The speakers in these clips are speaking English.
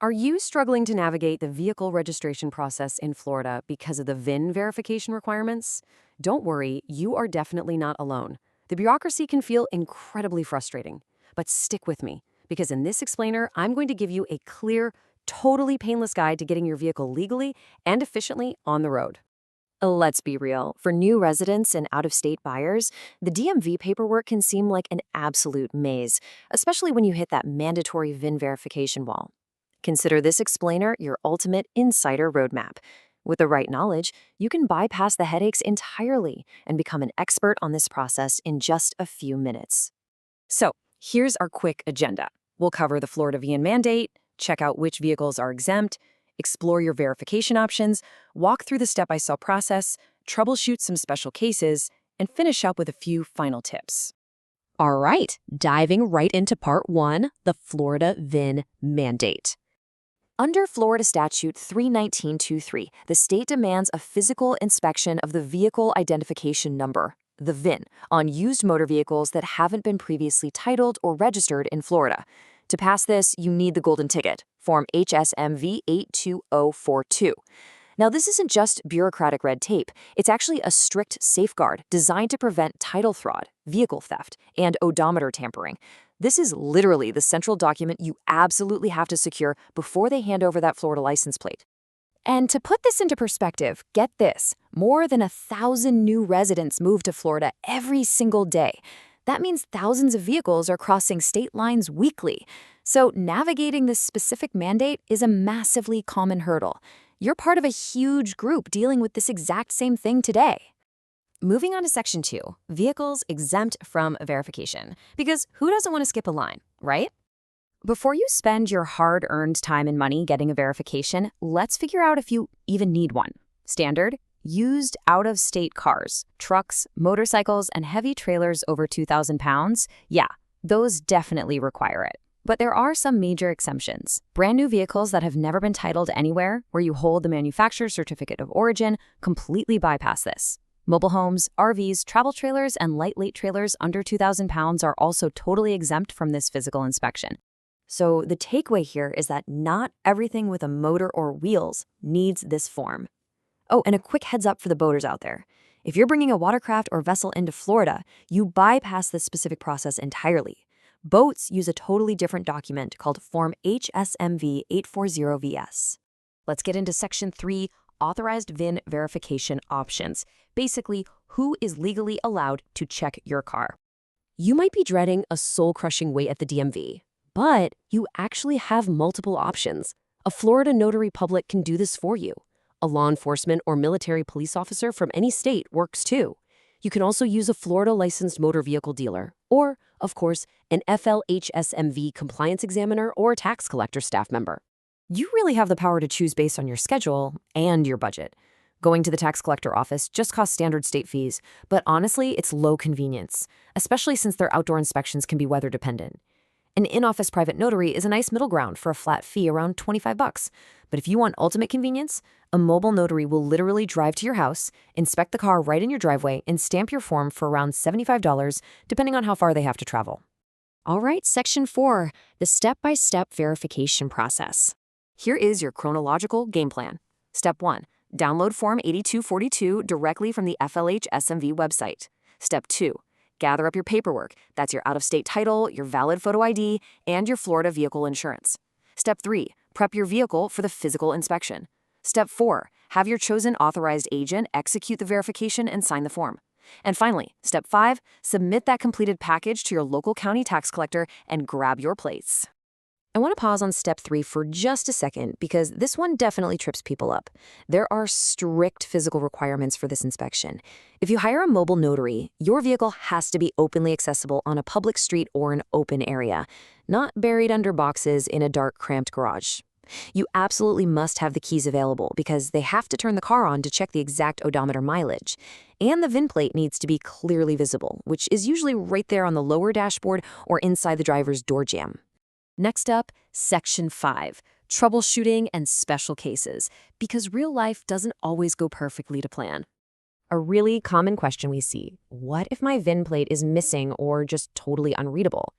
Are you struggling to navigate the vehicle registration process in Florida because of the VIN verification requirements? Don't worry, you are definitely not alone. The bureaucracy can feel incredibly frustrating. But stick with me, because in this explainer, I'm going to give you a clear, totally painless guide to getting your vehicle legally and efficiently on the road. Let's be real. For new residents and out-of-state buyers, the DMV paperwork can seem like an absolute maze, especially when you hit that mandatory VIN verification wall. Consider this explainer your ultimate insider roadmap. With the right knowledge, you can bypass the headaches entirely and become an expert on this process in just a few minutes. So, here's our quick agenda. We'll cover the Florida VIN mandate, check out which vehicles are exempt, explore your verification options, walk through the step-by-step process, troubleshoot some special cases, and finish up with a few final tips. All right, diving right into part 1, the Florida VIN mandate. Under Florida Statute 31923, the state demands a physical inspection of the vehicle identification number, the VIN, on used motor vehicles that haven't been previously titled or registered in Florida. To pass this, you need the golden ticket, Form HSMV 82042. Now, this isn't just bureaucratic red tape. It's actually a strict safeguard designed to prevent title fraud, vehicle theft, and odometer tampering. This is literally the central document you absolutely have to secure before they hand over that Florida license plate. And to put this into perspective, get this, more than 1,000 new residents move to Florida every single day. That means thousands of vehicles are crossing state lines weekly. So navigating this specific mandate is a massively common hurdle. You're part of a huge group dealing with this exact same thing today. Moving on to Section 2, vehicles exempt from verification. Because who doesn't want to skip a line, right? Before you spend your hard-earned time and money getting a verification, let's figure out if you even need one. Standard, used out-of-state cars, trucks, motorcycles, and heavy trailers over 2,000 pounds, yeah, those definitely require it. But there are some major exemptions. Brand new vehicles that have never been titled anywhere, where you hold the manufacturer's certificate of origin, completely bypass this. Mobile homes, RVs, travel trailers, and light trailers under 2,000 pounds are also totally exempt from this physical inspection. So the takeaway here is that not everything with a motor or wheels needs this form. Oh, and a quick heads up for the boaters out there. If you're bringing a watercraft or vessel into Florida, you bypass this specific process entirely. Boats use a totally different document called Form HSMV 840VS. Let's get into Section 3, Authorized VIN Verification Options. Basically, who is legally allowed to check your car. You might be dreading a soul-crushing wait at the DMV, but you actually have multiple options. A Florida notary public can do this for you. A law enforcement or military police officer from any state works too. You can also use a Florida licensed motor vehicle dealer, or, of course, an FLHSMV compliance examiner or tax collector staff member. You really have the power to choose based on your schedule and your budget. Going to the tax collector office just costs standard state fees, but honestly, it's low convenience, especially since their outdoor inspections can be weather dependent. An in-office private notary is a nice middle ground for a flat fee around $25. But if you want ultimate convenience, a mobile notary will literally drive to your house, inspect the car right in your driveway, and stamp your form for around $75, depending on how far they have to travel. All right, Section 4, the step-by-step verification process. Here is your chronological game plan. Step 1, download Form 8242 directly from the FLH-SMV website. Step 2, gather up your paperwork. That's your out-of-state title, your valid photo ID, and your Florida vehicle insurance. Step 3, prep your vehicle for the physical inspection. Step 4, have your chosen authorized agent execute the verification and sign the form. And finally, Step 5, submit that completed package to your local county tax collector and grab your plates. I want to pause on Step 3 for just a second because this one definitely trips people up. There are strict physical requirements for this inspection. If you hire a mobile notary, your vehicle has to be openly accessible on a public street or an open area, not buried under boxes in a dark, cramped garage. You absolutely must have the keys available because they have to turn the car on to check the exact odometer mileage. And the VIN plate needs to be clearly visible, which is usually right there on the lower dashboard or inside the driver's door jamb. Next up, Section 5, troubleshooting and special cases, because real life doesn't always go perfectly to plan. A really common question we see, what if my VIN plate is missing or just totally unreadable?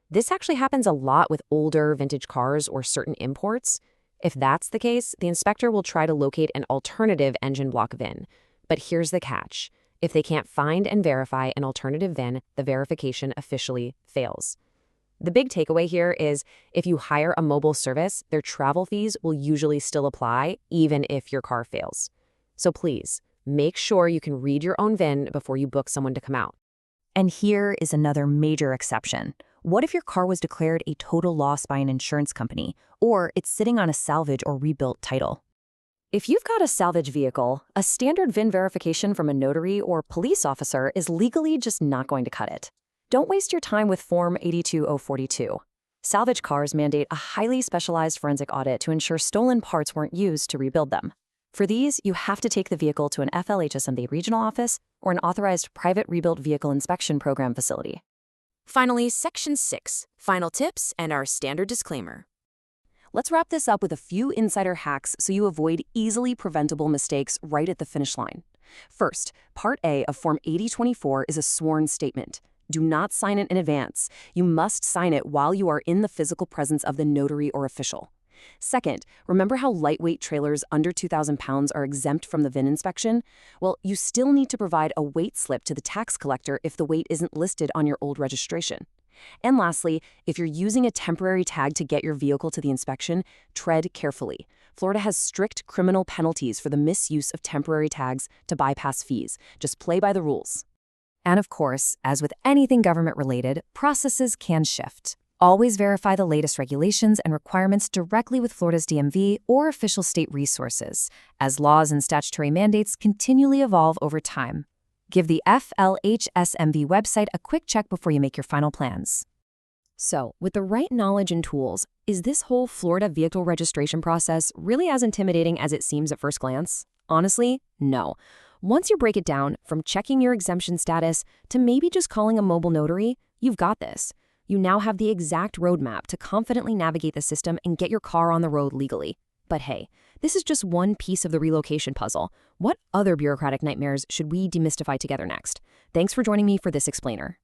This actually happens a lot with older vintage cars or certain imports. If that's the case, the inspector will try to locate an alternative engine block VIN. But here's the catch. If they can't find and verify an alternative VIN, the verification officially fails. The big takeaway here is if you hire a mobile service, their travel fees will usually still apply even if your car fails. So please, make sure you can read your own VIN before you book someone to come out. And here is another major exception. What if your car was declared a total loss by an insurance company, or it's sitting on a salvage or rebuilt title? If you've got a salvage vehicle, a standard VIN verification from a notary or police officer is legally just not going to cut it. Don't waste your time with Form 82042. Salvage cars mandate a highly specialized forensic audit to ensure stolen parts weren't used to rebuild them. For these, you have to take the vehicle to an FLHSMV regional office or an authorized private rebuilt vehicle inspection program facility. Finally, Section 6, final tips and our standard disclaimer. Let's wrap this up with a few insider hacks so you avoid easily preventable mistakes right at the finish line. First, Part A of Form 8024 is a sworn statement. Do not sign it in advance. You must sign it while you are in the physical presence of the notary or official. Second, remember how lightweight trailers under 2,000 pounds are exempt from the VIN inspection? Well, you still need to provide a weight slip to the tax collector if the weight isn't listed on your old registration. And lastly, if you're using a temporary tag to get your vehicle to the inspection, tread carefully. Florida has strict criminal penalties for the misuse of temporary tags to bypass fees. Just play by the rules. And of course, as with anything government-related, processes can shift. Always verify the latest regulations and requirements directly with Florida's DMV or official state resources, as laws and statutory mandates continually evolve over time. Give the FLHSMV website a quick check before you make your final plans. So, with the right knowledge and tools, is this whole Florida vehicle registration process really as intimidating as it seems at first glance? Honestly, no. Once you break it down, from checking your exemption status to maybe just calling a mobile notary, you've got this. You now have the exact roadmap to confidently navigate the system and get your car on the road legally. But hey, this is just one piece of the relocation puzzle. What other bureaucratic nightmares should we demystify together next? Thanks for joining me for this explainer.